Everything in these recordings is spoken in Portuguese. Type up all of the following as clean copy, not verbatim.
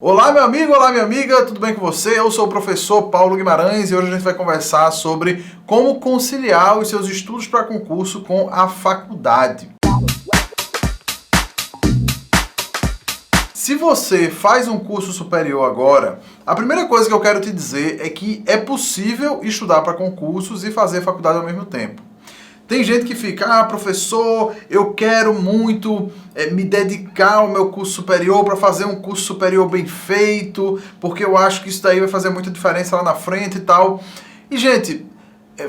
Olá meu amigo, olá minha amiga, tudo bem com você? Eu sou o professor Paulo Guimarães e hoje a gente vai conversar sobre como conciliar os seus estudos para concurso com a faculdade. Se você faz um curso superior agora, a primeira coisa que eu quero te dizer é que é possível estudar para concursos e fazer faculdade ao mesmo tempo. Tem gente que fica, professor, eu quero muito me dedicar ao meu curso superior para fazer um curso superior bem feito, porque eu acho que isso daí vai fazer muita diferença lá na frente e tal. E, gente,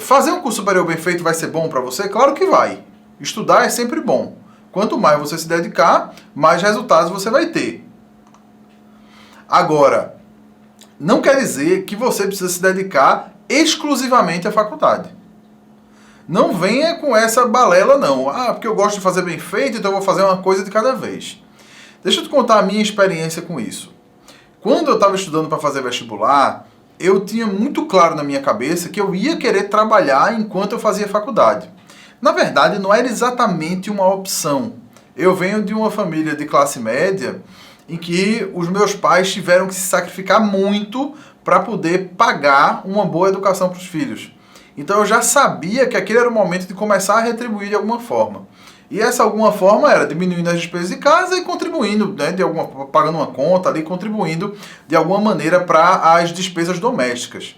fazer um curso superior bem feito vai ser bom para você? Claro que vai. Estudar é sempre bom. Quanto mais você se dedicar, mais resultados você vai ter. Agora, não quer dizer que você precisa se dedicar exclusivamente à faculdade. Não venha com essa balela, não. Porque eu gosto de fazer bem feito, então eu vou fazer uma coisa de cada vez. Deixa eu te contar a minha experiência com isso. Quando eu estava estudando para fazer vestibular, eu tinha muito claro na minha cabeça que eu ia querer trabalhar enquanto eu fazia faculdade. Na verdade, não era exatamente uma opção. Eu venho de uma família de classe média em que os meus pais tiveram que se sacrificar muito para poder pagar uma boa educação para os filhos. Então eu já sabia que aquele era o momento de começar a retribuir de alguma forma. E essa alguma forma era diminuindo as despesas de casa e contribuindo, né, pagando uma conta ali, contribuindo de alguma maneira para as despesas domésticas.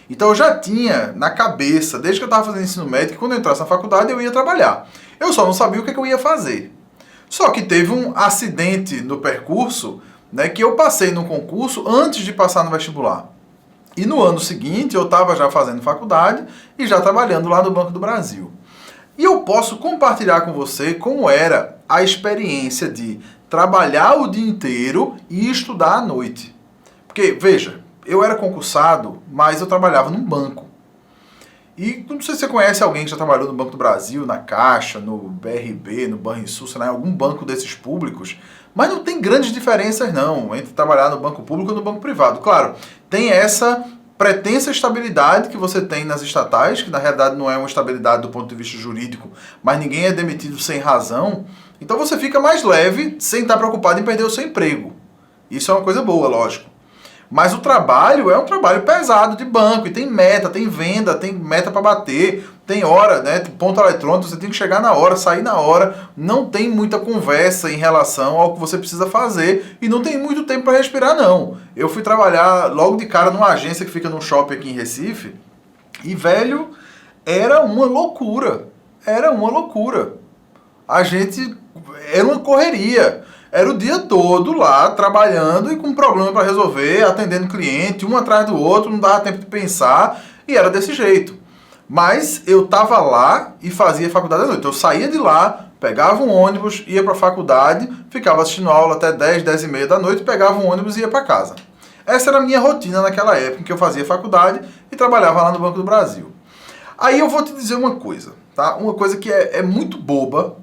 Então eu já tinha na cabeça, desde que eu estava fazendo ensino médio, que quando eu entrasse na faculdade eu ia trabalhar. Eu só não sabia o que eu ia fazer. Só que teve um acidente no percurso, né, que eu passei no concurso antes de passar no vestibular. E no ano seguinte eu estava já fazendo faculdade e já trabalhando lá no Banco do Brasil. E eu posso compartilhar com você como era a experiência de trabalhar o dia inteiro e estudar à noite. Porque, veja, eu era concursado, mas eu trabalhava num banco. E não sei se você conhece alguém que já trabalhou no Banco do Brasil, na Caixa, no BRB, no Banrisul, sei lá, em algum banco desses públicos. Mas não tem grandes diferenças não, entre trabalhar no banco público e no banco privado. Claro, tem essa pretensa estabilidade que você tem nas estatais, que na realidade não é uma estabilidade do ponto de vista jurídico, mas ninguém é demitido sem razão. Então você fica mais leve, sem estar preocupado em perder o seu emprego. Isso é uma coisa boa, lógico. Mas o trabalho é um trabalho pesado de banco, e tem meta, tem venda, tem meta para bater, tem hora, né? Ponto eletrônico, você tem que chegar na hora, sair na hora, não tem muita conversa em relação ao que você precisa fazer e não tem muito tempo para respirar, não. Eu fui trabalhar logo de cara numa agência que fica num shopping aqui em Recife e, velho, era uma loucura. Era uma loucura. A gente... era uma correria. Era o dia todo lá, trabalhando e com um problema para resolver, atendendo cliente, um atrás do outro, não dava tempo de pensar, e era desse jeito. Mas eu estava lá e fazia faculdade à noite. Eu saía de lá, pegava um ônibus, ia para a faculdade, ficava assistindo aula até 10, 10 e meia da noite, pegava um ônibus e ia para casa. Essa era a minha rotina naquela época em que eu fazia faculdade e trabalhava lá no Banco do Brasil. Aí eu vou te dizer uma coisa, tá? Uma coisa que é muito boba,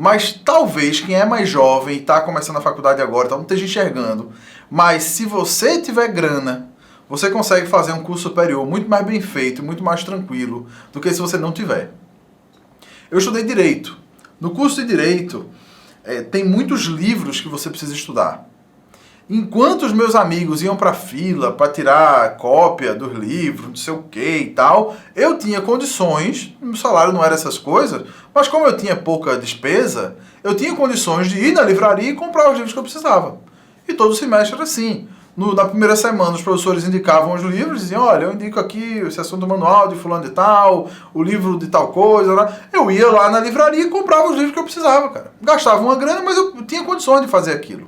mas talvez quem é mais jovem e está começando a faculdade agora, tá, não esteja enxergando. Mas se você tiver grana, você consegue fazer um curso superior muito mais bem feito, muito mais tranquilo do que se você não tiver. Eu estudei Direito. No curso de Direito, tem muitos livros que você precisa estudar. Enquanto os meus amigos iam para a fila para tirar cópia dos livros, não sei o que e tal, eu tinha condições, meu salário não era essas coisas, mas como eu tinha pouca despesa, eu tinha condições de ir na livraria e comprar os livros que eu precisava. E todo semestre era assim. Na primeira semana os professores indicavam os livros, diziam, olha, eu indico aqui esse assunto do manual de fulano de tal, o livro de tal coisa. Eu ia lá na livraria e comprava os livros que eu precisava, cara. Gastava uma grana, mas eu tinha condições de fazer aquilo.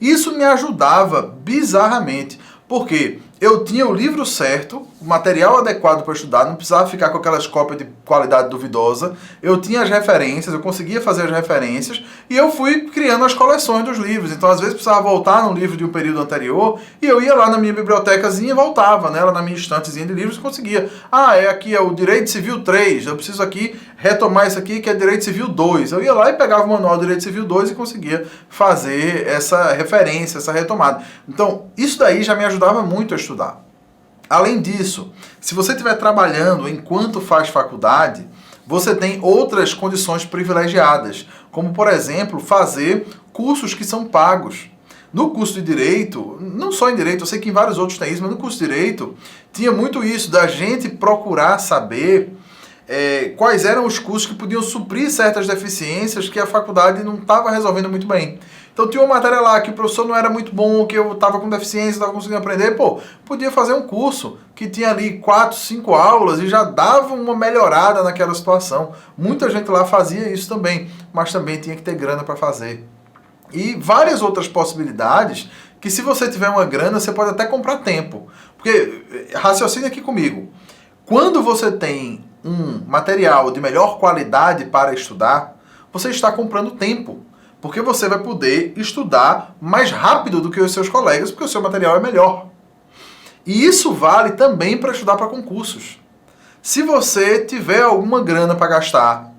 Isso me ajudava bizarramente, porque eu tinha o livro certo, o material adequado para estudar, não precisava ficar com aquelas cópias de qualidade duvidosa, eu tinha as referências, eu conseguia fazer as referências, e eu fui criando as coleções dos livros. Então, às vezes, precisava voltar num livro de um período anterior, e eu ia lá na minha bibliotecazinha e voltava, né, lá na minha estantezinha de livros e conseguia. Aqui é o Direito Civil 3, eu preciso aqui retomar isso aqui, que é Direito Civil 2. Eu ia lá e pegava o manual do Direito Civil 2 e conseguia fazer essa referência, essa retomada. Então, isso daí já me ajudava muito a estudar. Além disso, se você estiver trabalhando enquanto faz faculdade, você tem outras condições privilegiadas, como, por exemplo, fazer cursos que são pagos. No curso de Direito, não só em Direito, eu sei que em vários outros tem isso, mas no curso de Direito tinha muito isso, da gente procurar saber quais eram os cursos que podiam suprir certas deficiências que a faculdade não estava resolvendo muito bem. Então tinha uma matéria lá que o professor não era muito bom, que eu estava com deficiência, estava conseguindo aprender, podia fazer um curso que tinha ali 4, 5 aulas e já dava uma melhorada naquela situação. Muita gente lá fazia isso também, mas também tinha que ter grana para fazer. E várias outras possibilidades que, se você tiver uma grana, você pode até comprar tempo. Porque, raciocine aqui comigo, quando você tem um material de melhor qualidade para estudar, você está comprando tempo. Porque você vai poder estudar mais rápido do que os seus colegas, porque o seu material é melhor. E isso vale também para estudar para concursos. Se você tiver alguma grana para gastar,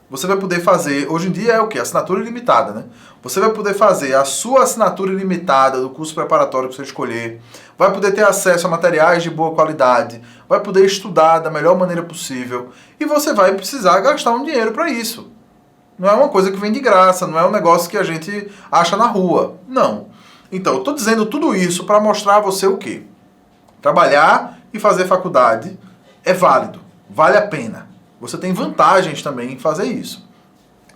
você vai poder fazer, hoje em dia é o quê? Assinatura ilimitada, né? Você vai poder fazer a sua assinatura ilimitada do curso preparatório que você escolher, vai poder ter acesso a materiais de boa qualidade, vai poder estudar da melhor maneira possível e você vai precisar gastar um dinheiro para isso. Não é uma coisa que vem de graça, não é um negócio que a gente acha na rua. Não. Então, eu estou dizendo tudo isso para mostrar a você o quê? Trabalhar e fazer faculdade é válido, vale a pena. Você tem vantagens também em fazer isso.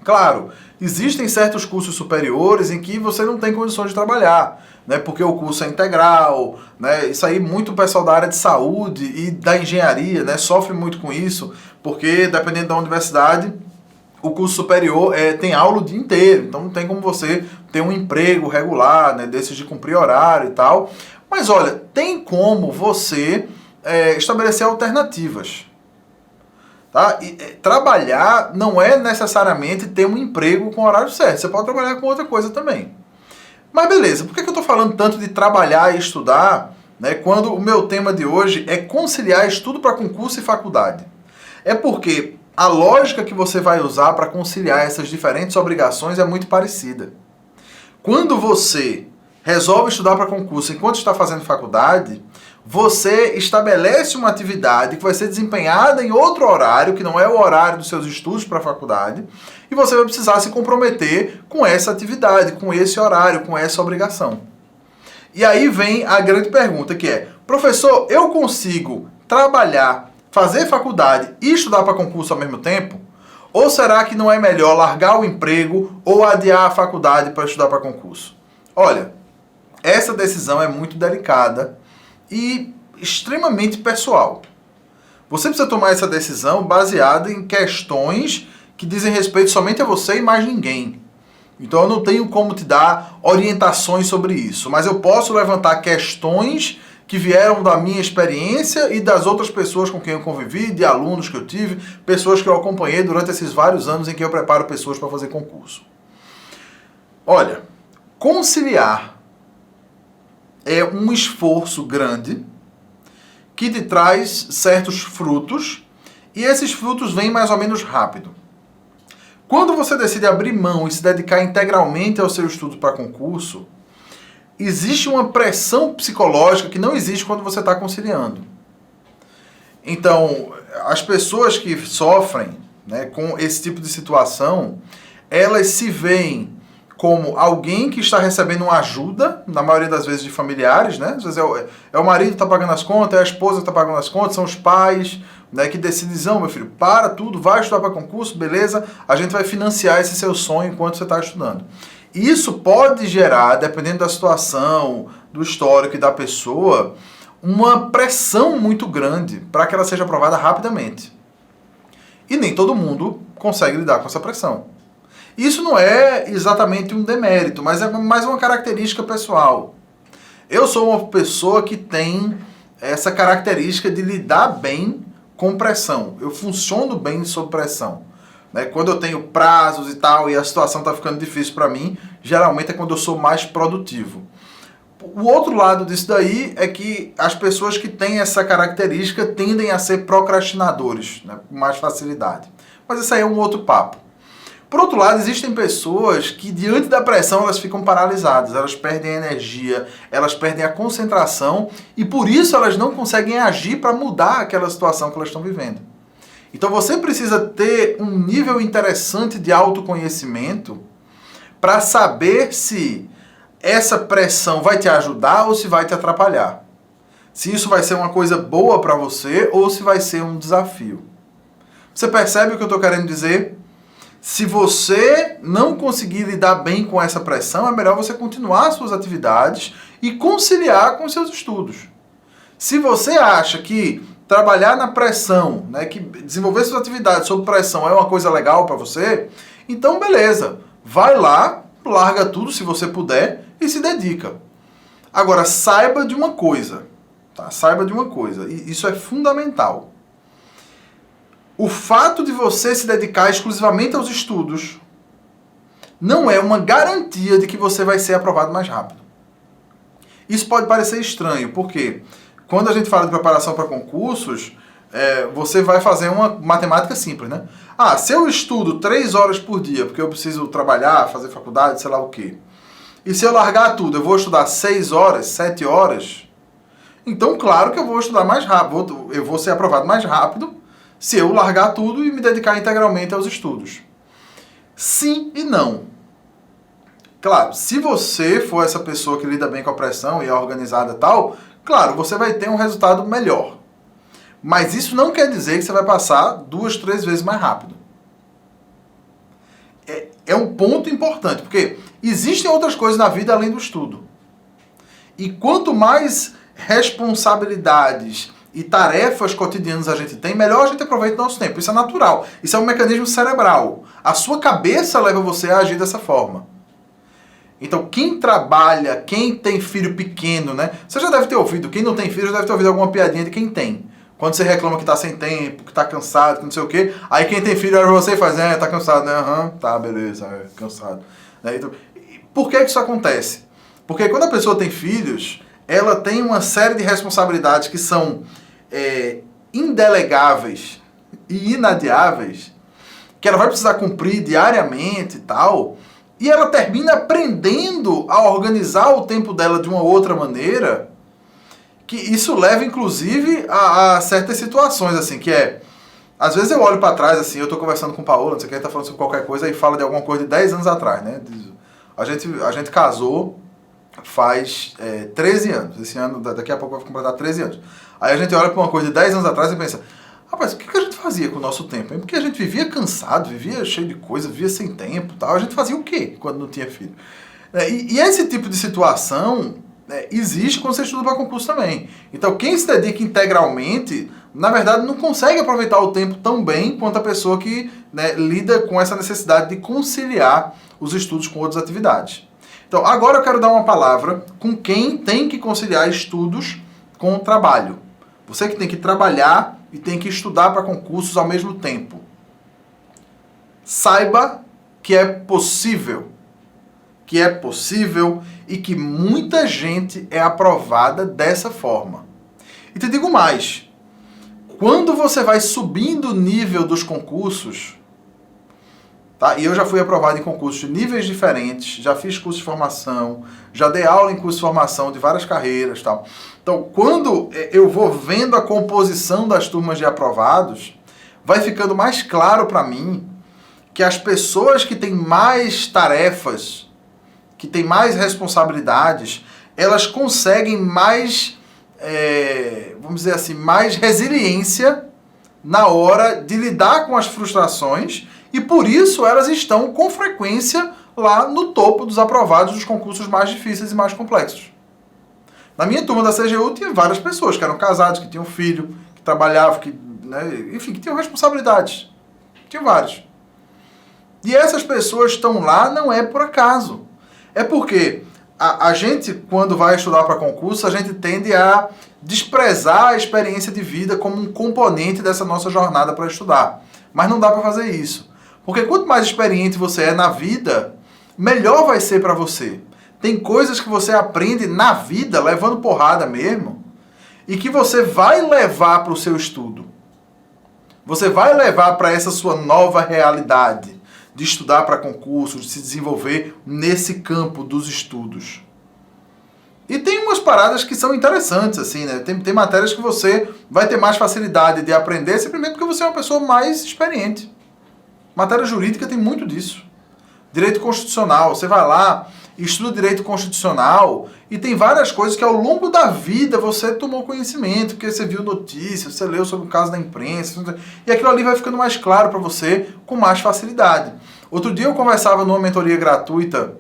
Claro, existem certos cursos superiores em que você não tem condições de trabalhar, né? Porque o curso é integral, né? Isso aí muito o pessoal da área de saúde e da engenharia, né, sofre muito com isso, porque dependendo da universidade, o curso superior tem aula o dia inteiro, então não tem como você ter um emprego regular, né, desses de cumprir horário e tal. Mas olha, tem como você estabelecer alternativas. Tá? E, trabalhar não é necessariamente ter um emprego com horário certo, você pode trabalhar com outra coisa também. Mas beleza, por que eu estou falando tanto de trabalhar e estudar, né, quando o meu tema de hoje é conciliar estudo para concurso e faculdade? É porque a lógica que você vai usar para conciliar essas diferentes obrigações é muito parecida. Quando você resolve estudar para concurso enquanto está fazendo faculdade, você estabelece uma atividade que vai ser desempenhada em outro horário, que não é o horário dos seus estudos para a faculdade, e você vai precisar se comprometer com essa atividade, com esse horário, com essa obrigação. E aí vem a grande pergunta, que é: professor, eu consigo trabalhar, fazer faculdade e estudar para concurso ao mesmo tempo? Ou será que não é melhor largar o emprego ou adiar a faculdade para estudar para concurso? Olha, essa decisão é muito delicada e extremamente pessoal. Você precisa tomar essa decisão baseada em questões que dizem respeito somente a você e mais ninguém. Então eu não tenho como te dar orientações sobre isso, mas eu posso levantar questões que vieram da minha experiência e das outras pessoas com quem eu convivi, de alunos que eu tive, pessoas que eu acompanhei durante esses vários anos em que eu preparo pessoas para fazer concurso. Olha, conciliar é um esforço grande que te traz certos frutos e esses frutos vêm mais ou menos rápido. Quando você decide abrir mão e se dedicar integralmente ao seu estudo para concurso, existe uma pressão psicológica que não existe quando você está conciliando. Então, as pessoas que sofrem, né, com esse tipo de situação, elas se veem como alguém que está recebendo uma ajuda, na maioria das vezes de familiares, né? Às vezes é o marido que está pagando as contas, é a esposa que está pagando as contas, são os pais, né, que decidem: não, meu filho, para tudo, vai estudar para concurso, beleza, a gente vai financiar esse seu sonho enquanto você está estudando. Isso pode gerar, dependendo da situação, do histórico e da pessoa, uma pressão muito grande para que ela seja aprovada rapidamente. E nem todo mundo consegue lidar com essa pressão. Isso não é exatamente um demérito, mas é mais uma característica pessoal. Eu sou uma pessoa que tem essa característica de lidar bem com pressão. Eu funciono bem sob pressão. Quando eu tenho prazos e tal, e a situação está ficando difícil para mim, geralmente é quando eu sou mais produtivo. O outro lado disso daí é que as pessoas que têm essa característica tendem a ser procrastinadores, né, com mais facilidade. Mas isso aí é um outro papo. Por outro lado, existem pessoas que, diante da pressão, elas ficam paralisadas, elas perdem a energia, elas perdem a concentração e, por isso, elas não conseguem agir para mudar aquela situação que elas estão vivendo. Então, você precisa ter um nível interessante de autoconhecimento para saber se essa pressão vai te ajudar ou se vai te atrapalhar. Se isso vai ser uma coisa boa para você ou se vai ser um desafio. Você percebe o que eu estou querendo dizer? Se você não conseguir lidar bem com essa pressão, é melhor você continuar suas atividades e conciliar com seus estudos. Se você acha que trabalhar na pressão, né, que desenvolver suas atividades sob pressão é uma coisa legal para você, então beleza, vai lá, larga tudo se você puder e se dedica. Agora, saiba de uma coisa, tá? Saiba de uma coisa, e isso é fundamental. O fato de você se dedicar exclusivamente aos estudos não é uma garantia de que você vai ser aprovado mais rápido. Isso pode parecer estranho, porque quando a gente fala de preparação para concursos, você vai fazer uma matemática simples, né? Ah, se eu estudo 3 horas por dia, porque eu preciso trabalhar, fazer faculdade, sei lá o quê, e se eu largar tudo, eu vou estudar 6 horas, 7 horas, então claro que eu vou estudar mais rápido, eu vou ser aprovado mais rápido se eu largar tudo e me dedicar integralmente aos estudos. Sim e não. Claro, se você for essa pessoa que lida bem com a pressão e é organizada e tal, claro, você vai ter um resultado melhor. Mas isso não quer dizer que você vai passar 2, 3 vezes mais rápido. É um ponto importante, porque existem outras coisas na vida além do estudo. E quanto mais responsabilidades e tarefas cotidianas a gente tem, melhor a gente aproveita o nosso tempo. Isso é natural. Isso é um mecanismo cerebral. A sua cabeça leva você a agir dessa forma. Então, quem trabalha, quem tem filho pequeno, né? Você já deve ter ouvido, quem não tem filho já deve ter ouvido alguma piadinha de quem tem. Quando você reclama que tá sem tempo, que tá cansado, que não sei o quê, aí quem tem filho olha pra você e faz, tá cansado, né? Aham, tá, beleza, cansado. Né? Então, por que isso acontece? Porque quando a pessoa tem filhos, ela tem uma série de responsabilidades que são indelegáveis e inadiáveis, que ela vai precisar cumprir diariamente e tal, e ela termina aprendendo a organizar o tempo dela de uma outra maneira, que isso leva, inclusive, a certas situações, assim, que às vezes eu olho pra trás, assim, eu tô conversando com o Paola, não sei quem, tá falando sobre qualquer coisa, e fala de alguma coisa de 10 anos atrás, né? A gente casou faz 13 anos, esse ano, daqui a pouco vai completar 13 anos. Aí a gente olha pra uma coisa de 10 anos atrás e pensa, rapaz, o que a gente fazia com o nosso tempo, hein? Porque a gente vivia cansado, vivia cheio de coisa, vivia sem tempo e tal. A gente fazia o quê quando não tinha filho? E esse tipo de situação existe quando você estuda para concurso também. Então, quem se dedica integralmente, na verdade, não consegue aproveitar o tempo tão bem quanto a pessoa que lida com essa necessidade de conciliar os estudos com outras atividades. Então, agora eu quero dar uma palavra com quem tem que conciliar estudos com o trabalho. Você que tem que trabalhar e tem que estudar para concursos ao mesmo tempo. Saiba que é possível. E que muita gente é aprovada dessa forma. E te digo mais. Quando você vai subindo o nível dos concursos, tá? E eu já fui aprovado em concursos de níveis diferentes, já fiz curso de formação, já dei aula em curso de formação de várias carreiras, tal. Então, quando eu vou vendo a composição das turmas de aprovados, vai ficando mais claro para mim que as pessoas que têm mais tarefas, que têm mais responsabilidades, elas conseguem mais, vamos dizer assim, mais resiliência na hora de lidar com as frustrações e por isso elas estão com frequência lá no topo dos aprovados dos concursos mais difíceis e mais complexos. Na minha turma da CGU tinha várias pessoas que eram casados, que tinham filho, que trabalhavam, enfim, que tinham responsabilidades. Tinha vários. E essas pessoas estão lá não é por acaso. É porque a gente, quando vai estudar para concurso, a gente tende a desprezar a experiência de vida como um componente dessa nossa jornada para estudar. Mas não dá para fazer isso. Porque quanto mais experiente você é na vida, melhor vai ser para você. Tem coisas que você aprende na vida, levando porrada mesmo, e que você vai levar para o seu estudo. Você vai levar para essa sua nova realidade de estudar para concursos, de se desenvolver nesse campo dos estudos. E tem umas paradas que são interessantes, assim, né? Tem matérias que você vai ter mais facilidade de aprender, simplesmente porque você é uma pessoa mais experiente. Matéria jurídica tem muito disso. Direito constitucional, você vai lá estuda direito constitucional e tem várias coisas que ao longo da vida você tomou conhecimento, porque você viu notícias, você leu sobre o caso da imprensa, e aquilo ali vai ficando mais claro para você com mais facilidade. Outro dia eu conversava numa mentoria gratuita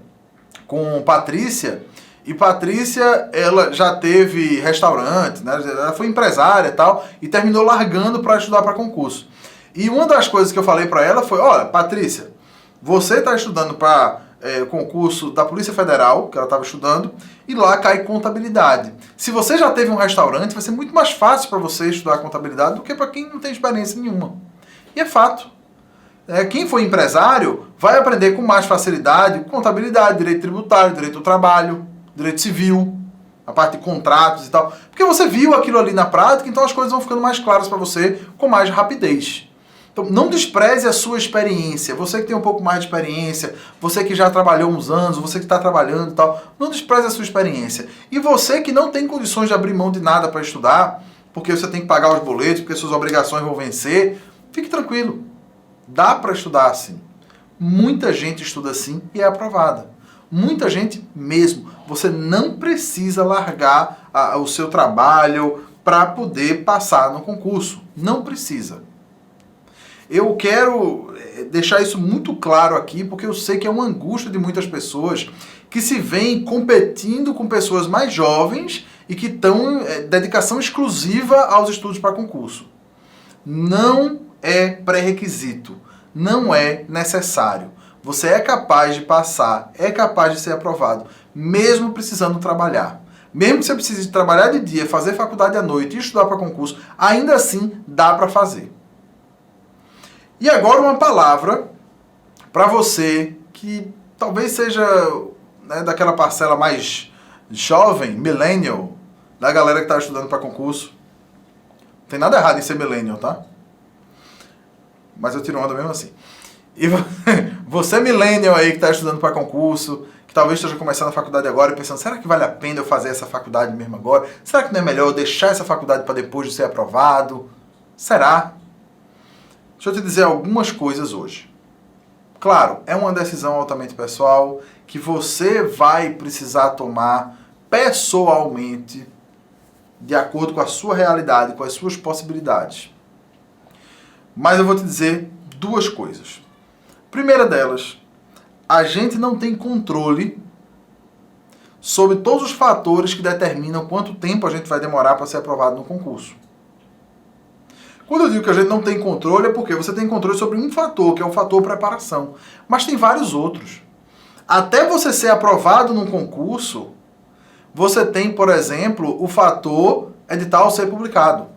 com Patrícia, e Patrícia, ela já teve restaurante, né? Ela foi empresária e tal, e terminou largando para estudar para concurso. E uma das coisas que eu falei para ela foi, olha, Patrícia, você está estudando para concurso da Polícia Federal, que ela estava estudando, e lá cai contabilidade. Se você já teve um restaurante, vai ser muito mais fácil para você estudar contabilidade do que para quem não tem experiência nenhuma. E é fato. Quem for empresário vai aprender com mais facilidade contabilidade, direito tributário, direito do trabalho, direito civil, a parte de contratos e tal. Porque você viu aquilo ali na prática, então as coisas vão ficando mais claras para você com mais rapidez. Então, não despreze a sua experiência. Você que tem um pouco mais de experiência, você que já trabalhou uns anos, você que está trabalhando e tal, não despreze a sua experiência. E você que não tem condições de abrir mão de nada para estudar, porque você tem que pagar os boletos, porque suas obrigações vão vencer, fique tranquilo. Dá para estudar assim. Muita gente estuda assim e é aprovada. Muita gente mesmo. Você não precisa largar o seu trabalho para poder passar no concurso. Não precisa. Eu quero deixar isso muito claro aqui, porque eu sei que é uma angústia de muitas pessoas que se veem competindo com pessoas mais jovens e que estão dedicação exclusiva aos estudos para concurso. Não é pré-requisito, não é necessário. Você é capaz de passar, é capaz de ser aprovado, mesmo precisando trabalhar. Mesmo que você precise trabalhar de dia, fazer faculdade à noite e estudar para concurso, ainda assim dá para fazer. E agora uma palavra para você que talvez seja daquela parcela mais jovem, millennial, da galera que está estudando para concurso. Não tem nada errado em ser millennial, tá? Mas eu tiro onda mesmo assim. E você millennial aí que está estudando para concurso, que talvez esteja começando a faculdade agora e pensando, será que vale a pena eu fazer essa faculdade mesmo agora? Será que não é melhor eu deixar essa faculdade para depois de ser aprovado? Será? Deixa eu te dizer algumas coisas hoje. Claro, é uma decisão altamente pessoal que você vai precisar tomar pessoalmente, de acordo com a sua realidade, com as suas possibilidades. Mas eu vou te dizer duas coisas. Primeira delas, a gente não tem controle sobre todos os fatores que determinam quanto tempo a gente vai demorar para ser aprovado no concurso. Quando eu digo que a gente não tem controle, é porque você tem controle sobre um fator, que é o fator preparação. Mas tem vários outros. Até você ser aprovado num concurso, você tem, por exemplo, o fator edital ser publicado.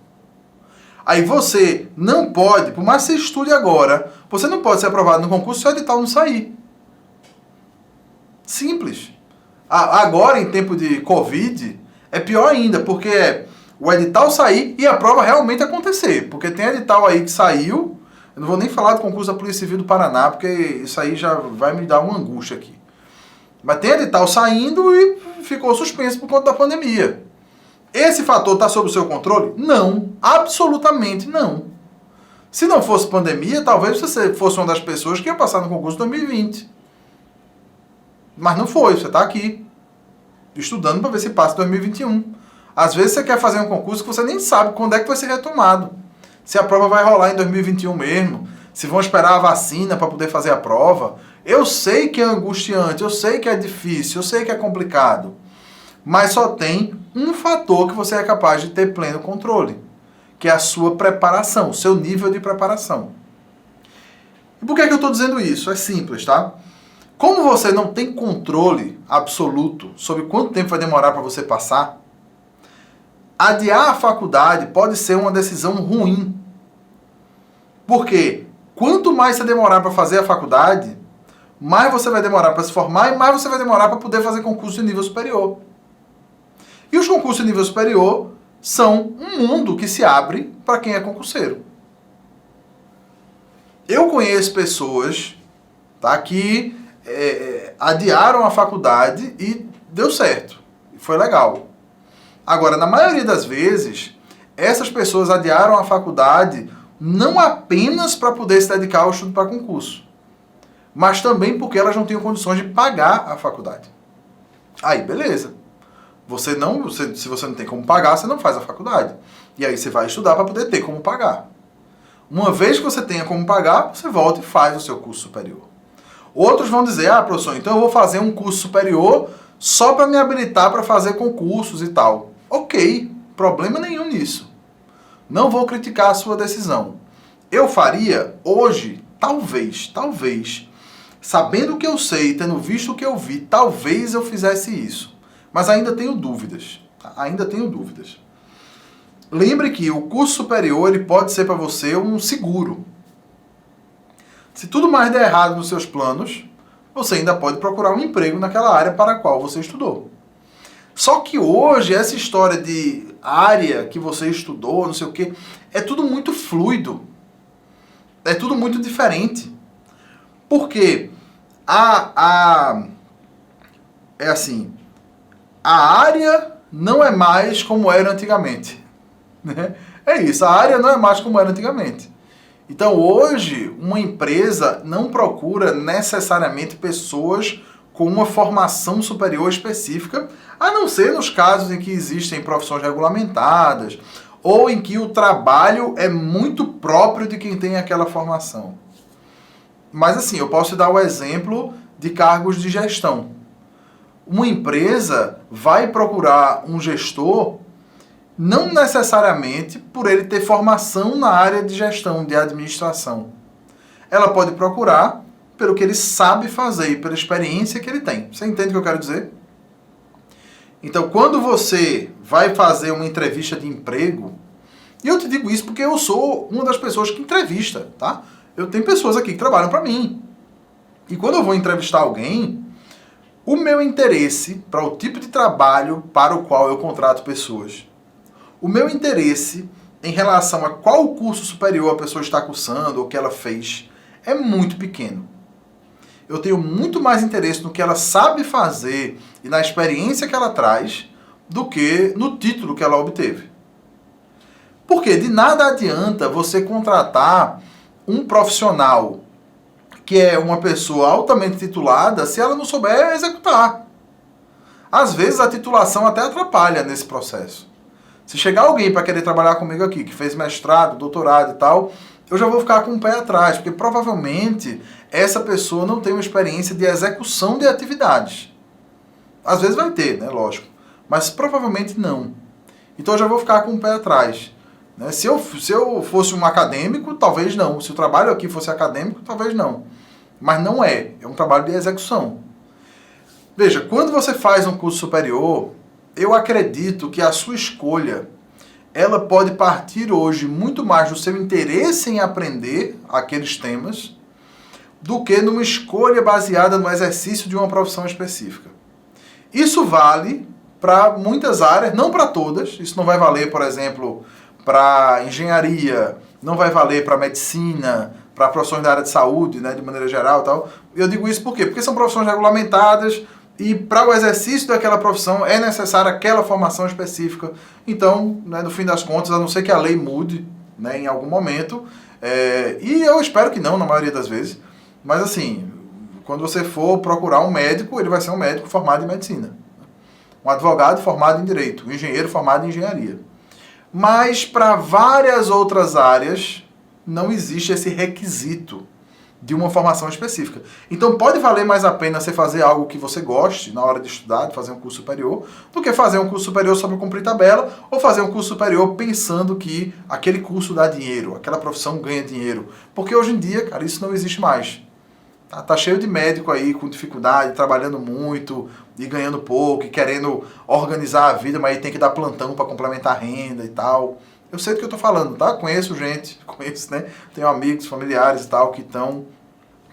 Aí você não pode, por mais que você estude agora, você não pode ser aprovado no concurso se o edital não sair. Simples. Agora, em tempo de Covid, é pior ainda, porque o edital sair e a prova realmente acontecer. Porque tem edital aí que saiu, eu não vou nem falar do concurso da Polícia Civil do Paraná, porque isso aí já vai me dar uma angústia aqui. Mas tem edital saindo e ficou suspenso por conta da pandemia. Esse fator está sob o seu controle? Não, absolutamente não. Se não fosse pandemia, talvez você fosse uma das pessoas que ia passar no concurso 2020. Mas não foi, você está aqui, estudando para ver se passa em 2021. Às vezes você quer fazer um concurso que você nem sabe quando é que vai ser retomado. Se a prova vai rolar em 2021 mesmo, se vão esperar a vacina para poder fazer a prova. Eu sei que é angustiante, eu sei que é difícil, eu sei que é complicado. Mas só tem um fator que você é capaz de ter pleno controle, que é a sua preparação, o seu nível de preparação. E por que eu estou dizendo isso? É simples, tá? Como você não tem controle absoluto sobre quanto tempo vai demorar para você passar, adiar a faculdade pode ser uma decisão ruim. Porque quanto mais você demorar para fazer a faculdade, mais você vai demorar para se formar e mais você vai demorar para poder fazer concurso de nível superior. E os concursos de nível superior são um mundo que se abre para quem é concurseiro. Eu conheço pessoas, tá, que adiaram a faculdade e deu certo. Foi legal. Agora, na maioria das vezes, essas pessoas adiaram a faculdade não apenas para poder se dedicar ao estudo para concurso, mas também porque elas não tinham condições de pagar a faculdade. Aí, beleza. Se você não tem como pagar, você não faz a faculdade. E aí você vai estudar para poder ter como pagar. Uma vez que você tenha como pagar, você volta e faz o seu curso superior. Outros vão dizer, professor, então eu vou fazer um curso superior só para me habilitar para fazer concursos e tal. Ok, problema nenhum nisso. Não vou criticar a sua decisão. Eu faria hoje, talvez, sabendo o que eu sei, tendo visto o que eu vi, talvez eu fizesse isso. Mas ainda tenho dúvidas. Ainda tenho dúvidas. Lembre que o curso superior ele pode ser para você um seguro. Se tudo mais der errado nos seus planos, você ainda pode procurar um emprego naquela área para a qual você estudou. Só que hoje, essa história de área que você estudou, não sei o quê, é tudo muito fluido. É tudo muito diferente. Porque é assim, a área não é mais como era antigamente. Né? É isso, a área não é mais como era antigamente. Então hoje, uma empresa não procura necessariamente pessoas com uma formação superior específica, a não ser nos casos em que existem profissões regulamentadas ou em que o trabalho é muito próprio de quem tem aquela formação. Mas assim, eu posso dar o exemplo de cargos de gestão. Uma empresa vai procurar um gestor não necessariamente por ele ter formação na área de gestão, de administração. Ela pode procurar pelo que ele sabe fazer e pela experiência que ele tem. Você entende o que eu quero dizer? Então, quando você vai fazer uma entrevista de emprego, e eu te digo isso porque eu sou uma das pessoas que entrevista, tá? Eu tenho pessoas aqui que trabalham para mim. E quando eu vou entrevistar alguém, o meu interesse para o tipo de trabalho para o qual eu contrato pessoas, o meu interesse em relação a qual curso superior a pessoa está cursando ou que ela fez é muito pequeno. Eu tenho muito mais interesse no que ela sabe fazer e na experiência que ela traz do que no título que ela obteve. Porque de nada adianta você contratar um profissional que é uma pessoa altamente titulada se ela não souber executar. Às vezes a titulação até atrapalha nesse processo. Se chegar alguém para querer trabalhar comigo aqui, que fez mestrado, doutorado e tal, eu já vou ficar com o pé atrás, porque provavelmente essa pessoa não tem uma experiência de execução de atividades. Às vezes vai ter, né, lógico, mas provavelmente não. Então eu já vou ficar com o pé atrás. Né? Se eu fosse um acadêmico, talvez não. Se o trabalho aqui fosse acadêmico, talvez não. Mas não é. É um trabalho de execução. Veja, quando você faz um curso superior, eu acredito que a sua escolha, ela pode partir hoje muito mais do seu interesse em aprender aqueles temas do que numa escolha baseada no exercício de uma profissão específica. Isso vale para muitas áreas, não para todas. Isso não vai valer, por exemplo, para engenharia, não vai valer para medicina, para profissões da área de saúde, né, de maneira geral e tal. Eu digo isso por quê? Porque são profissões regulamentadas e para o exercício daquela profissão é necessária aquela formação específica. Então, né, no fim das contas, a não ser que a lei mude, né, em algum momento, e eu espero que não, na maioria das vezes, mas assim, quando você for procurar um médico, ele vai ser um médico formado em medicina, um advogado formado em direito, um engenheiro formado em engenharia. Mas para várias outras áreas não existe esse requisito de uma formação específica. Então pode valer mais a pena você fazer algo que você goste na hora de estudar, de fazer um curso superior, do que fazer um curso superior só para cumprir tabela, ou fazer um curso superior pensando que aquele curso dá dinheiro, aquela profissão ganha dinheiro. Porque hoje em dia, cara, isso não existe mais. Tá cheio de médico aí com dificuldade, trabalhando muito e ganhando pouco, e querendo organizar a vida, mas aí tem que dar plantão para complementar a renda e tal. Eu sei do que eu tô falando, tá? Conheço gente, né? Tenho amigos, familiares e tal que estão,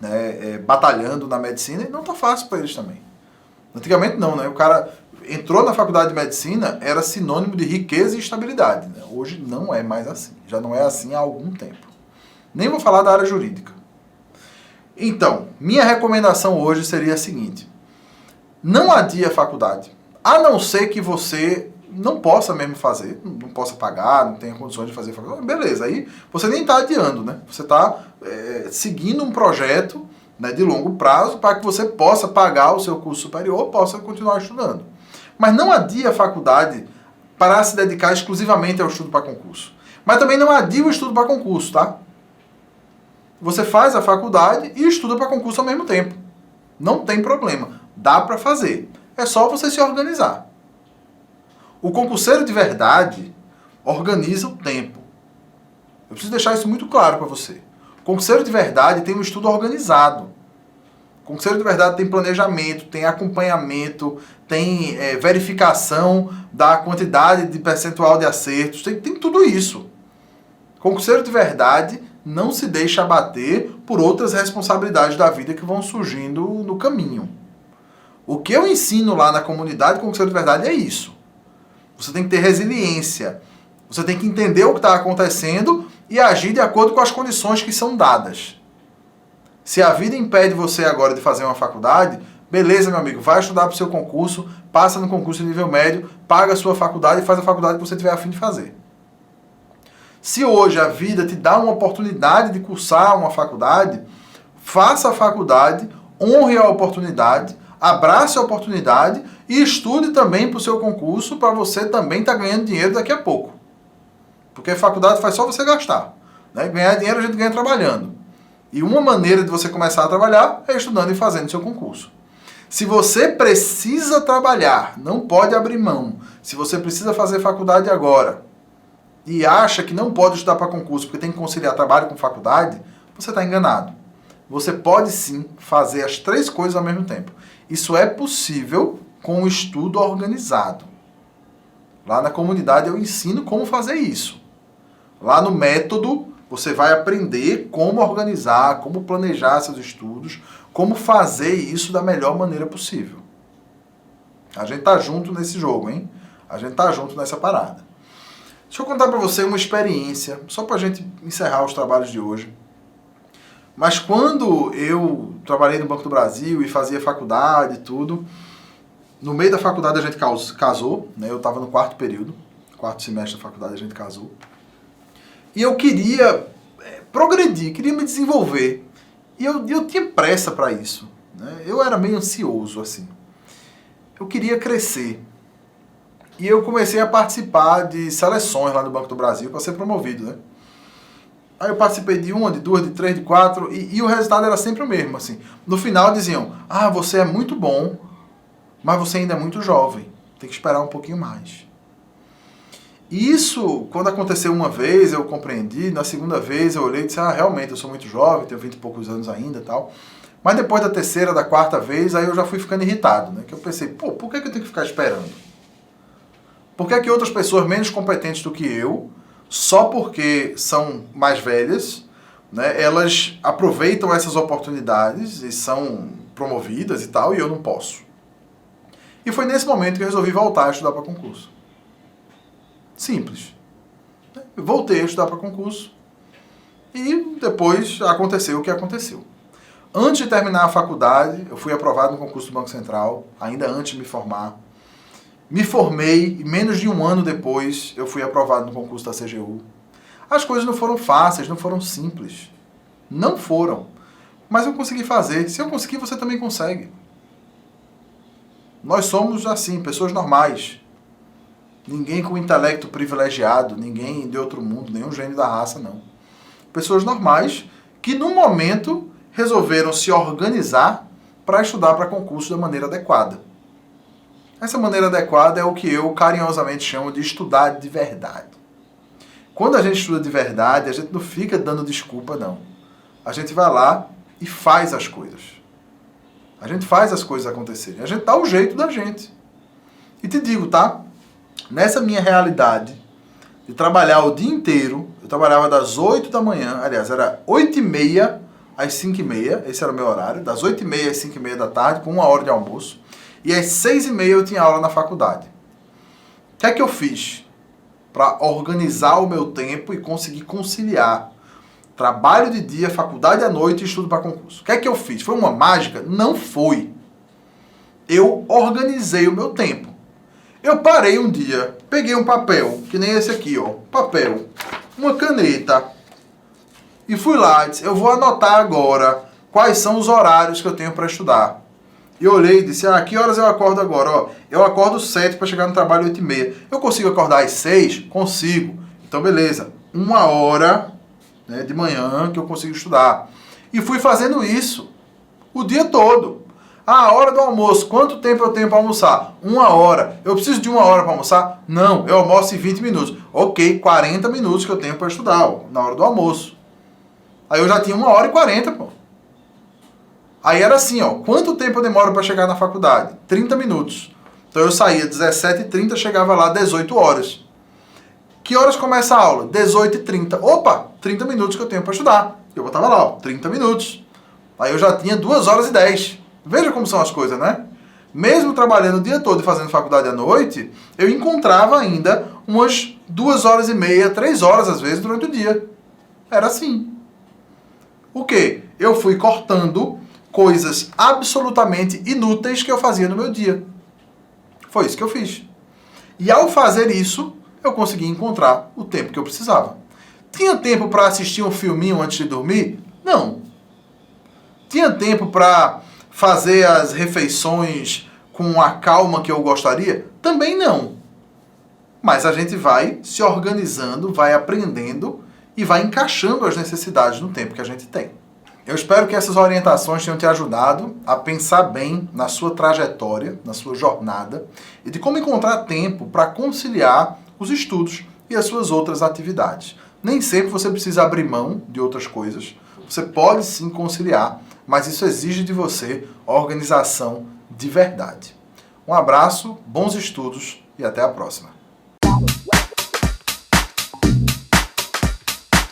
né, batalhando na medicina e não tá fácil para eles também. Antigamente não, né? O cara entrou na faculdade de medicina, era sinônimo de riqueza e estabilidade. Né? Hoje não é mais assim. Já não é assim há algum tempo. Nem vou falar da área jurídica. Então, minha recomendação hoje seria a seguinte: não adie a faculdade, a não ser que você não possa mesmo fazer, não possa pagar, não tenha condições de fazer faculdade. Beleza, aí você nem está adiando, né? Você está seguindo um projeto né, de longo prazo, para que você possa pagar o seu curso superior ou possa continuar estudando. Mas não adie a faculdade para se dedicar exclusivamente ao estudo para concurso. Mas também não adie o estudo para concurso, tá? Você faz a faculdade e estuda para concurso ao mesmo tempo. Não tem problema. Dá para fazer. É só você se organizar. O concurseiro de verdade organiza o tempo. Eu preciso deixar isso muito claro para você. O concurseiro de verdade tem um estudo organizado. O concurseiro de verdade tem planejamento, tem acompanhamento, tem verificação da quantidade de percentual de acertos, tem tudo isso. O concurseiro de verdade não se deixa abater por outras responsabilidades da vida que vão surgindo no caminho. O que eu ensino lá na comunidade concurseiro de verdade é isso. Você tem que ter resiliência. Você tem que entender o que está acontecendo e agir de acordo com as condições que são dadas. Se a vida impede você agora de fazer uma faculdade, beleza, meu amigo, vai estudar para o seu concurso, passa no concurso de nível médio, paga a sua faculdade e faz a faculdade que você tiver a fim de fazer. Se hoje a vida te dá uma oportunidade de cursar uma faculdade, faça a faculdade, honre a oportunidade, abrace a oportunidade e estude também para o seu concurso para você também estar ganhando dinheiro daqui a pouco. Porque a faculdade faz só você gastar. Né? Ganhar dinheiro a gente ganha trabalhando. E uma maneira de você começar a trabalhar é estudando e fazendo seu concurso. Se você precisa trabalhar, não pode abrir mão. Se você precisa fazer faculdade agora e acha que não pode estudar para concurso porque tem que conciliar trabalho com faculdade, você está enganado. Você pode sim fazer as três coisas ao mesmo tempo. Isso é possível com um estudo organizado. Lá na comunidade eu ensino como fazer isso. Lá no método você vai aprender como organizar, como planejar seus estudos, como fazer isso da melhor maneira possível. A gente tá junto nesse jogo, hein? A gente tá junto nessa parada. Deixa eu contar para você uma experiência, só pra gente encerrar os trabalhos de hoje. Mas quando eu trabalhei no Banco do Brasil e fazia faculdade e tudo, no meio da faculdade a gente casou, né? Eu estava no quarto período, quarto semestre da faculdade a gente casou. E eu queria progredir, queria me desenvolver. E eu tinha pressa para isso. Né? Eu era meio ansioso, assim. Eu queria crescer. E eu comecei a participar de seleções lá no Banco do Brasil para ser promovido, né? Aí eu participei de uma, de duas, de três, de quatro, e o resultado era sempre o mesmo, assim. No final diziam, você é muito bom, mas você ainda é muito jovem, tem que esperar um pouquinho mais. E isso, quando aconteceu uma vez, eu compreendi, na segunda vez eu olhei e disse, realmente, eu sou muito jovem, tenho 20 e poucos anos ainda e tal. Mas depois da terceira, da quarta vez, aí eu já fui ficando irritado, né? Que eu pensei, por que eu tenho que ficar esperando? Por que outras pessoas menos competentes do que eu, só porque são mais velhas, né, elas aproveitam essas oportunidades e são promovidas e tal, e eu não posso? E foi nesse momento que eu resolvi voltar a estudar para concurso. Simples. Eu voltei a estudar para concurso e depois aconteceu o que aconteceu. Antes de terminar a faculdade, eu fui aprovado no concurso do Banco Central, ainda antes de me formar. Me formei e menos de um ano depois eu fui aprovado no concurso da CGU. As coisas não foram fáceis, não foram simples. Não foram. Mas eu consegui fazer. Se eu conseguir, você também consegue. Nós somos, assim, pessoas normais. Ninguém com intelecto privilegiado, ninguém de outro mundo, nenhum gênio da raça, não. Pessoas normais que, no momento, resolveram se organizar para estudar para concurso da maneira adequada. Essa maneira adequada é o que eu carinhosamente chamo de estudar de verdade. Quando a gente estuda de verdade, a gente não fica dando desculpa, não. A gente vai lá e faz as coisas. A gente faz as coisas acontecerem. A gente dá o jeito da gente. E te digo, tá? Nessa minha realidade de trabalhar o dia inteiro, eu trabalhava das 8 da manhã, aliás, era 8h30 às 5h30, esse era o meu horário, das 8h30 às 5h30 da tarde, com 1 hora de almoço, e às 6h30 eu tinha aula na faculdade. O que é que eu fiz para organizar o meu tempo e conseguir conciliar trabalho de dia, faculdade à noite e estudo para concurso? O que é que eu fiz? Foi uma mágica? Não foi. Eu organizei o meu tempo. Eu parei um dia, peguei um papel, que nem esse aqui, ó, papel, uma caneta, e fui lá e disse, eu vou anotar agora quais são os horários que eu tenho para estudar. E olhei e disse, que horas eu acordo agora? Ó, eu acordo 7 para chegar no trabalho 8h30. Eu consigo acordar às 6? Consigo. Então, beleza. 1 hora, né, de manhã que eu consigo estudar. E fui fazendo isso o dia todo. A hora do almoço, quanto tempo eu tenho para almoçar? 1 hora. Eu preciso de 1 hora para almoçar? Não, eu almoço em 20 minutos. Ok, 40 minutos que eu tenho para estudar, ó, na hora do almoço. Aí eu já tinha 1h40, pô. Aí era assim, ó, quanto tempo eu demoro para chegar na faculdade? 30 minutos. Então eu saía 17h30, chegava lá 18 horas. Que horas começa a aula? 18h30. Opa, 30 minutos que eu tenho para estudar. Eu botava lá, ó, 30 minutos. Aí eu já tinha 2h10. Veja como são as coisas, né? Mesmo trabalhando o dia todo e fazendo faculdade à noite, eu encontrava ainda umas 2h30, 3 horas às vezes durante o dia. Era assim. O quê? Eu fui cortando coisas absolutamente inúteis que eu fazia no meu dia. Foi isso que eu fiz. E ao fazer isso, eu consegui encontrar o tempo que eu precisava. Tinha tempo para assistir um filminho antes de dormir? Não. Tinha tempo para fazer as refeições com a calma que eu gostaria? Também não. Mas a gente vai se organizando, vai aprendendo e vai encaixando as necessidades no tempo que a gente tem. Eu espero que essas orientações tenham te ajudado a pensar bem na sua trajetória, na sua jornada e de como encontrar tempo para conciliar os estudos e as suas outras atividades. Nem sempre você precisa abrir mão de outras coisas. Você pode sim conciliar, mas isso exige de você organização de verdade. Um abraço, bons estudos e até a próxima.